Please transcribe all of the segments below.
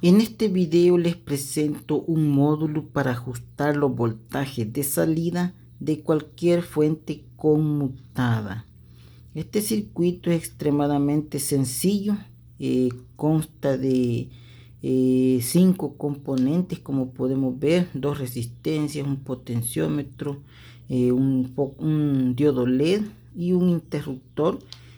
En este video les presento un módulo para ajustar los voltajes de salida de cualquier fuente conmutada. Este circuito es extremadamente sencillo, consta de 5 componentes, como podemos ver: 2 resistencias, un potenciómetro, un diodo LED y un interruptor,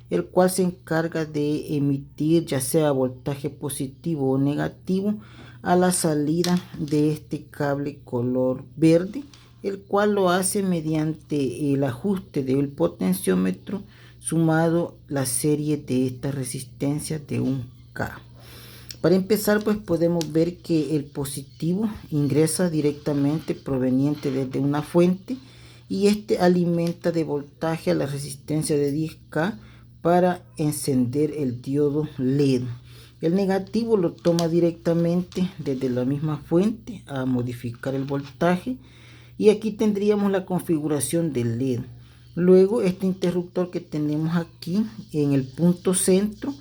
el cual se encarga de emitir ya sea voltaje positivo o negativo a la salida de este cable color verde, el cual lo hace mediante el ajuste del potenciómetro sumado la serie de estas resistencias de 1K. Para empezar, pues podemos ver que el positivo ingresa directamente proveniente desde una fuente y este alimenta de voltaje a la resistencia de 10K para encender el diodo LED. El negativo lo toma directamente desde la misma fuente a modificar el voltaje, y aquí tendríamos la configuración del LED. Luego este interruptor que tenemos aquí en el punto centro,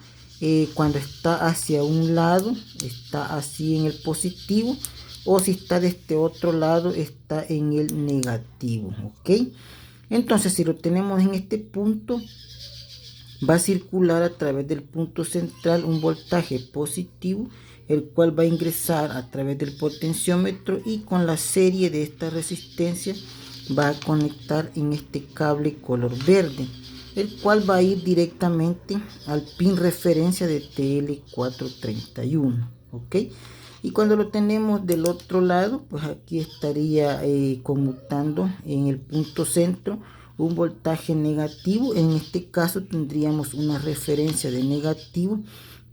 cuando está hacia un lado está así en el positivo, o si está de este otro lado está en el negativo. Ok, entonces si lo tenemos en este punto, va a circular a través del punto central un voltaje positivo, el cual va a ingresar a través del potenciómetro y con la serie de esta resistencia va a conectar en este cable color verde, el cual va a ir directamente al pin referencia de TL431. Ok, y cuando lo tenemos del otro lado, pues aquí estaría conmutando en el punto centro un voltaje negativo. En este caso tendríamos una referencia de negativo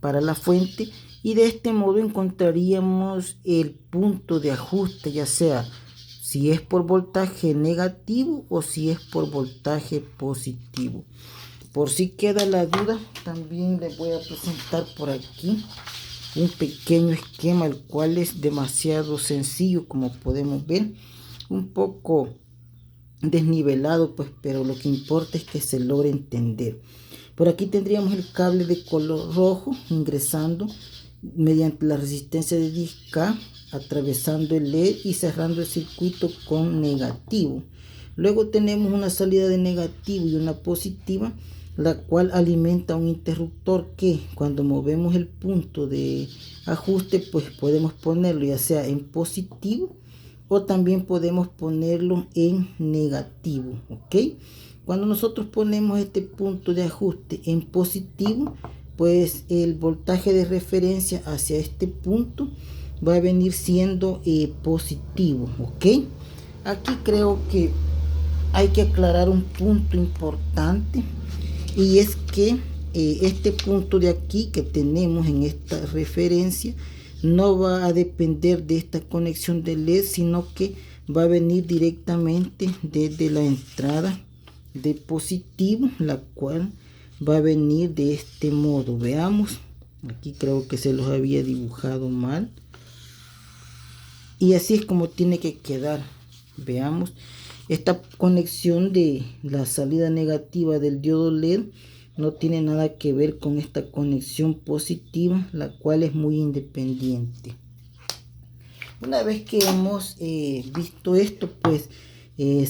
para la fuente, y de este modo encontraríamos el punto de ajuste, ya sea si es por voltaje negativo o si es por voltaje positivo. Por si queda la duda, también les voy a presentar por aquí un pequeño esquema, el cual es demasiado sencillo, como podemos ver, un poco desnivelado, pues, pero lo que importa es que se logre entender. Por aquí tendríamos el cable de color rojo ingresando mediante la resistencia de 10K, atravesando el LED y cerrando el circuito con negativo. Luego tenemos una salida de negativo y una positiva, la cual alimenta un interruptor que cuando movemos el punto de ajuste, pues podemos ponerlo ya sea en positivo o también podemos ponerlo en negativo. Ok, cuando nosotros ponemos este punto de ajuste en positivo, pues el voltaje de referencia hacia este punto va a venir siendo positivo. Ok, aquí creo que hay que aclarar un punto importante, y es que este punto de aquí que tenemos en esta referencia no va a depender de esta conexión de LED, sino que va a venir directamente desde la entrada de positivo, la cual va a venir de este modo. Veamos, aquí creo que se los había dibujado mal, y así es como tiene que quedar. Veamos, esta conexión de la salida negativa del diodo LED no tiene nada que ver con esta conexión positiva, la cual es muy independiente. Una vez que hemos visto esto, pues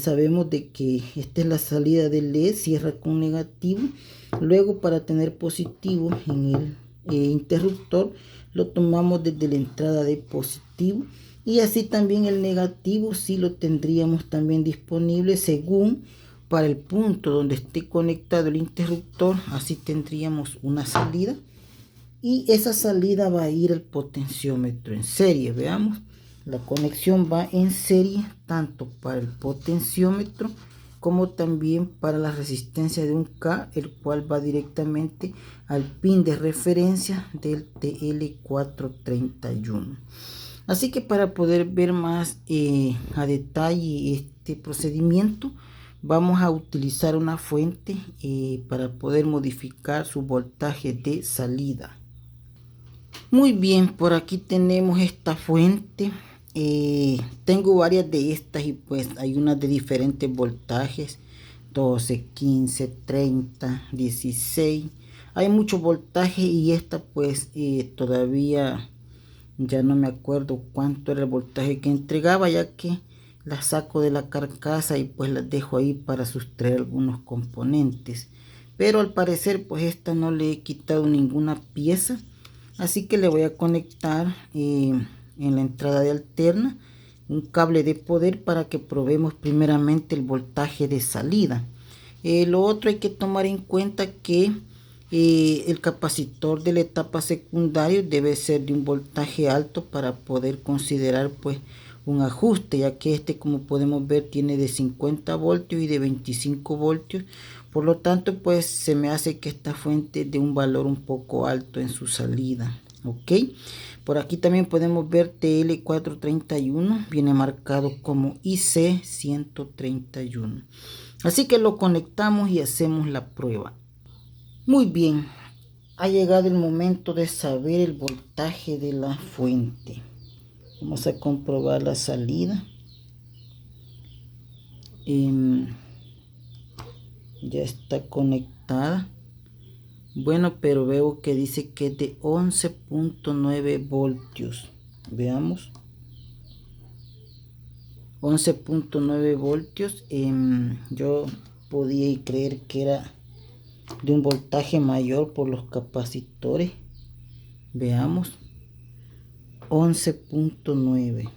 sabemos de que esta es la salida del LED, cierra con negativo. Luego, para tener positivo en el interruptor, lo tomamos desde la entrada de positivo, y así también el negativo sí lo tendríamos también disponible según para el punto donde esté conectado el interruptor. Así tendríamos una salida, y esa salida va a ir al potenciómetro en serie. Veamos, la conexión va en serie tanto para el potenciómetro como también para la resistencia de 1K, el cual va directamente al pin de referencia del TL431. Así que para poder ver más a detalle este procedimiento, vamos a utilizar una fuente para poder modificar su voltaje de salida. Muy bien, por aquí tenemos esta fuente. Tengo varias de estas, y pues hay unas de diferentes voltajes: 12, 15, 30, 16. Hay mucho voltaje, y esta pues todavía Ya no me acuerdo cuánto era el voltaje que entregaba, ya que las saco de la carcasa y pues las dejo ahí para sustraer algunos componentes. Pero al parecer pues esta no le he quitado ninguna pieza, así que le voy a conectar en la entrada de alterna un cable de poder para que probemos primeramente el voltaje de salida. Lo otro hay que tomar en cuenta que el capacitor de la etapa secundaria debe ser de un voltaje alto para poder considerar pues un ajuste, ya que este, como podemos ver, tiene de 50 voltios y de 25 voltios. Por lo tanto pues se me hace que esta fuente de un valor un poco alto en su salida. Ok, por aquí también podemos ver TL431, viene marcado como IC131. Así que lo conectamos y hacemos la prueba. Muy bien, ha llegado el momento de saber el voltaje de la fuente. Vamos a comprobar la salida. Ya está conectada. Bueno, pero veo que dice que es de 11.9 voltios. Veamos. 11.9 voltios. Yo podía creer que era de un voltaje mayor por los capacitores. Veamos. 11.9.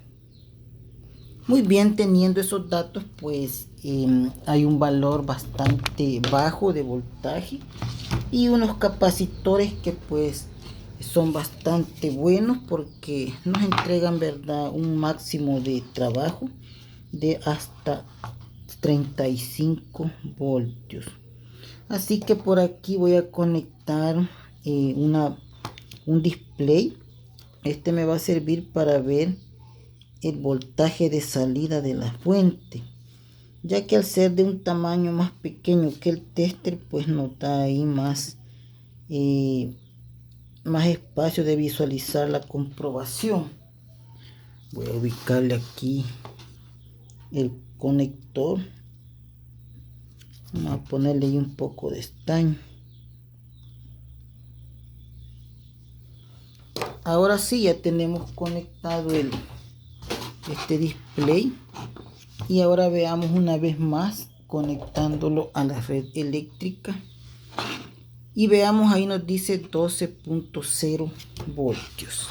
Muy bien, teniendo esos datos pues hay un valor bastante bajo de voltaje y unos capacitores que pues son bastante buenos porque nos entregan, verdad, un máximo de trabajo de hasta 35 voltios. Así que por aquí voy a conectar un display. Este me va a servir para ver el voltaje de salida de la fuente, ya que al ser de un tamaño más pequeño que el tester pues nos da ahí más espacio de visualizar la comprobación. Voy a ubicarle aquí el conector. Vamos a ponerle ahí un poco de estaño. Ahora sí, ya tenemos conectado este display. Y ahora veamos una vez más conectándolo a la red eléctrica. Y veamos, ahí nos dice 12.0 voltios.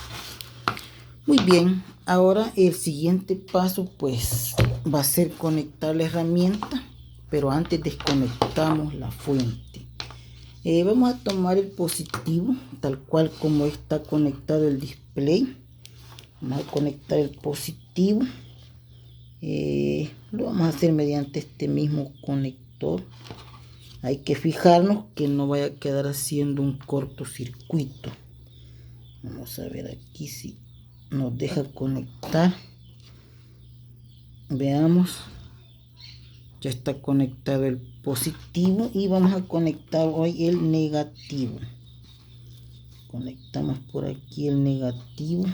Muy bien, ahora el siguiente paso pues va a ser conectar la herramienta, pero antes desconectamos la fuente. Vamos a tomar el positivo tal cual como está conectado el display. Vamos a conectar el positivo. Lo vamos a hacer mediante este mismo conector. Hay que fijarnos que no vaya a quedar haciendo un cortocircuito. Vamos a ver aquí si nos deja conectar. Veamos, ya está conectado el positivo y vamos a conectar hoy el negativo. Conectamos por aquí el negativo.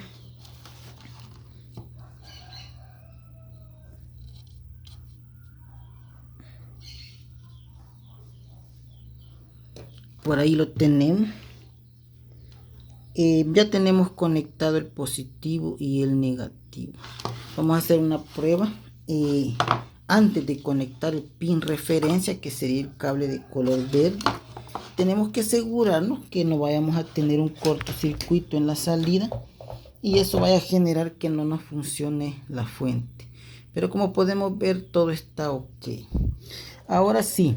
Por ahí lo tenemos. Ya tenemos conectado el positivo y el negativo. Vamos a hacer una prueba. Antes de conectar el pin referencia, que sería el cable de color verde, tenemos que asegurarnos que no vayamos a tener un cortocircuito en la salida y eso vaya a generar que no nos funcione la fuente. Pero como podemos ver, todo está ok. Ahora sí,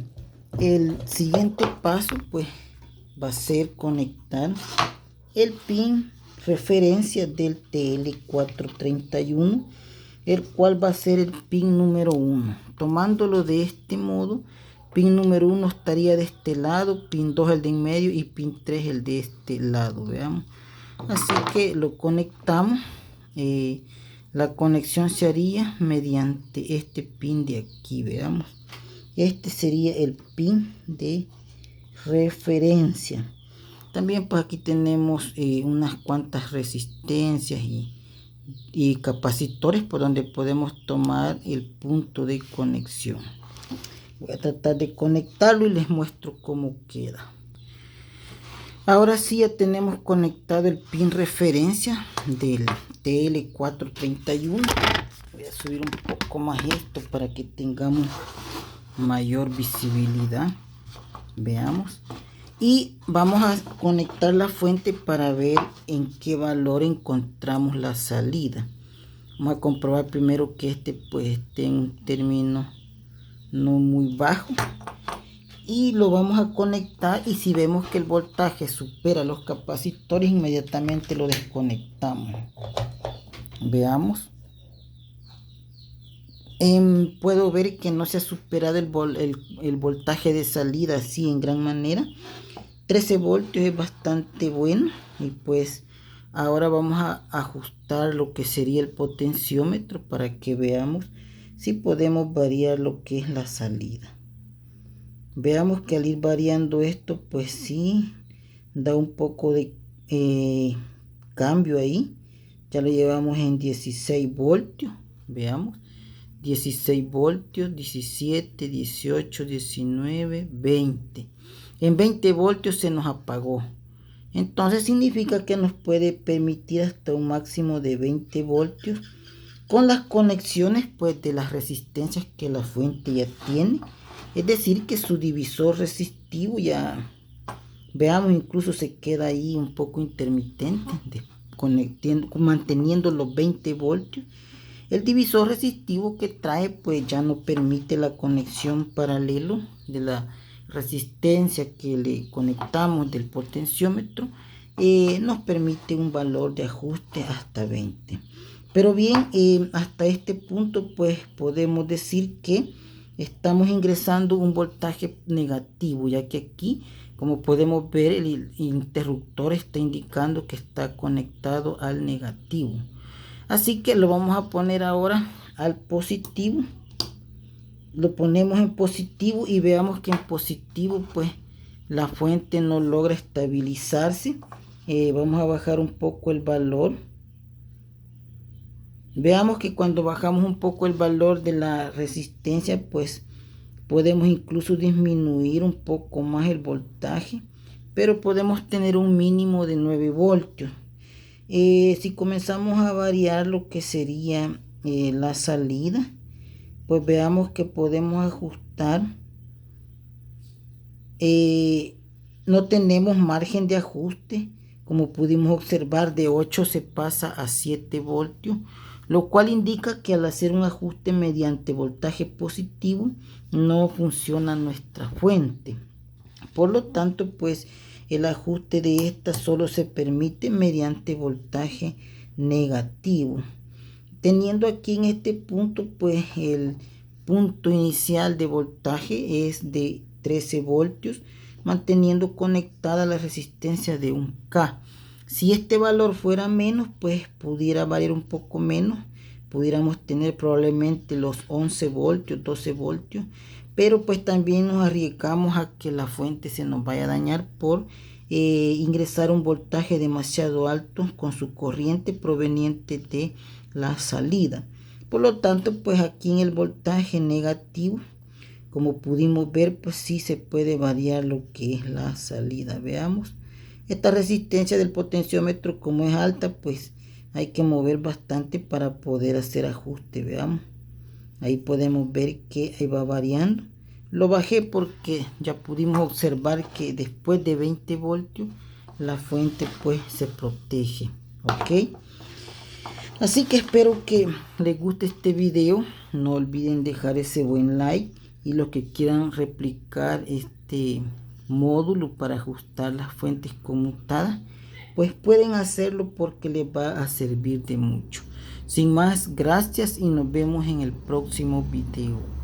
el siguiente paso pues va a ser conectar el pin referencia del TL431, el cual va a ser el pin número 1. Tomándolo de este modo, pin número 1 estaría de este lado, pin 2 el de en medio y pin 3 el de este lado. Veamos. Así que lo conectamos. La conexión se haría mediante este pin de aquí. Veamos. Este sería el pin de referencia. También pues aquí tenemos unas cuantas resistencias y capacitores por donde podemos tomar el punto de conexión. Voy a tratar de conectarlo y les muestro cómo queda. Ahora sí ya tenemos conectado el pin referencia del TL431. Voy a subir un poco más esto para que tengamos mayor visibilidad. Veamos. Y vamos a conectar la fuente para ver en qué valor encontramos la salida. Vamos a comprobar primero que este pues esté en un término no muy bajo. Y lo vamos a conectar, y si vemos que el voltaje supera los capacitores, inmediatamente lo desconectamos. Veamos. Puedo ver que no se ha superado el voltaje de salida así en gran manera. 13 voltios es bastante bueno. Y pues ahora vamos a ajustar lo que sería el potenciómetro para que veamos si podemos variar lo que es la salida. Veamos que al ir variando esto, pues sí da un poco de cambio ahí. Ya lo llevamos en 16 voltios. Veamos. 16 voltios, 17, 18, 19, 20. En 20 voltios se nos apagó. Entonces significa que nos puede permitir hasta un máximo de 20 voltios con las conexiones pues de las resistencias que la fuente ya tiene. Es decir, que su divisor resistivo ya, veamos, incluso se queda ahí un poco intermitente, manteniendo los 20 voltios. El divisor resistivo que trae pues ya no permite la conexión paralelo de la resistencia que le conectamos del potenciómetro. Nos permite un valor de ajuste hasta 20. Pero bien, hasta este punto pues podemos decir que estamos ingresando un voltaje negativo, ya que aquí, como podemos ver, el interruptor está indicando que está conectado al negativo. Así que lo vamos a poner ahora al positivo. Lo ponemos en positivo y veamos que en positivo pues la fuente no logra estabilizarse. Vamos a bajar un poco el valor. Veamos que cuando bajamos un poco el valor de la resistencia, pues podemos incluso disminuir un poco más el voltaje, pero podemos tener un mínimo de 9 voltios. Si comenzamos a variar lo que sería la salida, pues veamos que podemos ajustar. No tenemos margen de ajuste, como pudimos observar, de 8 se pasa a 7 voltios, lo cual indica que al hacer un ajuste mediante voltaje positivo no funciona nuestra fuente. Por lo tanto, pues el ajuste de esta solo se permite mediante voltaje negativo. Teniendo aquí en este punto, pues el punto inicial de voltaje es de 13 voltios, manteniendo conectada la resistencia de 1K. Si este valor fuera menos, pues pudiera variar un poco menos. Pudiéramos tener probablemente los 11 voltios, 12 voltios. Pero pues también nos arriesgamos a que la fuente se nos vaya a dañar por ingresar un voltaje demasiado alto con su corriente proveniente de la salida. Por lo tanto, pues aquí en el voltaje negativo, como pudimos ver, pues sí se puede variar lo que es la salida. Veamos. Esta resistencia del potenciómetro, como es alta, pues hay que mover bastante para poder hacer ajuste. Veamos. Ahí podemos ver que ahí va variando. Lo bajé porque ya pudimos observar que después de 20 voltios la fuente pues se protege. Ok. Así que espero que les guste este video. No olviden dejar ese buen like. Y los que quieran replicar este módulo para ajustar las fuentes conmutadas, pues pueden hacerlo porque les va a servir de mucho. Sin más, gracias y nos vemos en el próximo video.